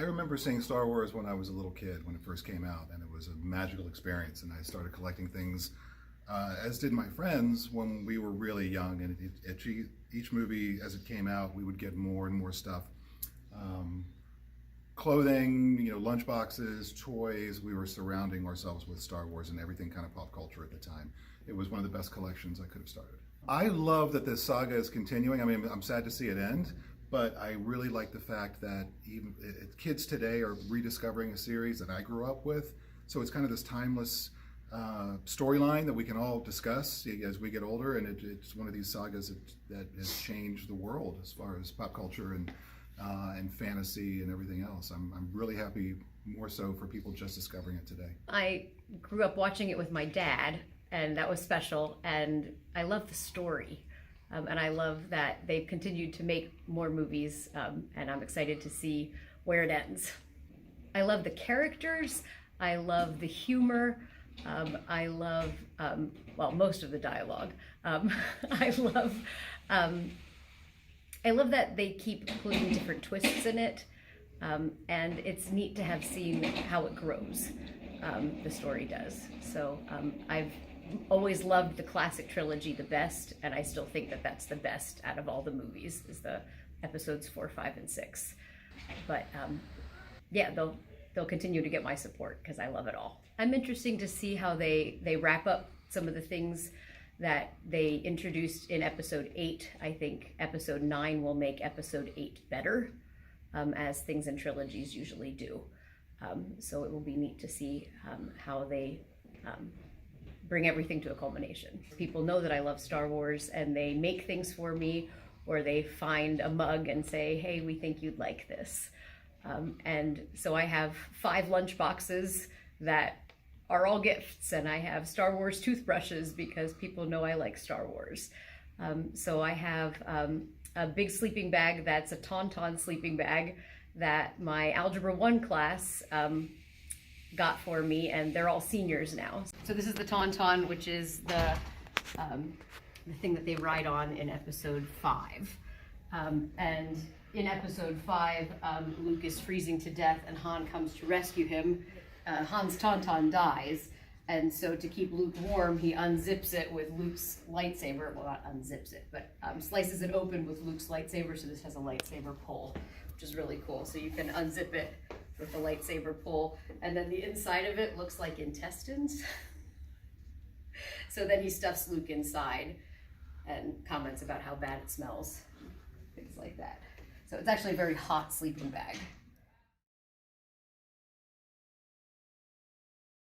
I remember seeing Star Wars when I was a little kid, when it first came out, and it was a magical experience. And I started collecting things, as did my friends, when we were really young. And each movie, as it came out, we would get more and more stuff. Um, Clothing, lunch boxes, toys. We were surrounding ourselves with Star Wars and everything kind of pop culture at the time. It was one of the best collections I could have started. I love that this saga is continuing. I mean, I'm sad to see it end, but I really like the fact that even kids today are rediscovering a series that I grew up with. So it's kind of this timeless storyline that we can all discuss as we get older, and it's one of these sagas that has changed the world as far as pop culture and fantasy and everything else. I'm really happy, more so for people just discovering it today. I grew up watching it with my dad, and that was special, and I love the story. And I love that they've continued to make more movies, and I'm excited to see where it ends. I love the characters, I love the humor, I love, most of the dialogue. I love that they keep putting different twists in it, and it's neat to have seen how it grows, the story does. So I've always loved the classic trilogy the best, and I still think that that's the best out of all the movies, is the episodes 4, 5, and 6. But yeah, they'll continue to get my support because I love it all. I'm interested to see how they wrap up some of the things that they introduced in episode 8. I think episode 9 will make episode 8 better, as things in trilogies usually do. So it will be neat to see how they bring everything to a culmination. People know that I love Star Wars, and they make things for me, or they find a mug and say, hey, we think you'd like this. And so I have 5 lunch boxes that are all gifts, and I have Star Wars toothbrushes because people know I like Star Wars. So I have a big sleeping bag that's a Tauntaun sleeping bag that my Algebra 1 class got for me, and they're all seniors now. So this is the Tauntaun, which is the thing that they ride on in episode 5. And in episode 5, Luke is freezing to death, and Han comes to rescue him. Han's Tauntaun dies, and so to keep Luke warm, he unzips it with Luke's lightsaber. Well, not unzips it, but slices it open with Luke's lightsaber, so this has a lightsaber pull, which is really cool. So you can unzip it with the lightsaber pull, and then the inside of it looks like intestines. So then he stuffs Luke inside and comments about how bad it smells, things like that. So it's actually a very hot sleeping bag.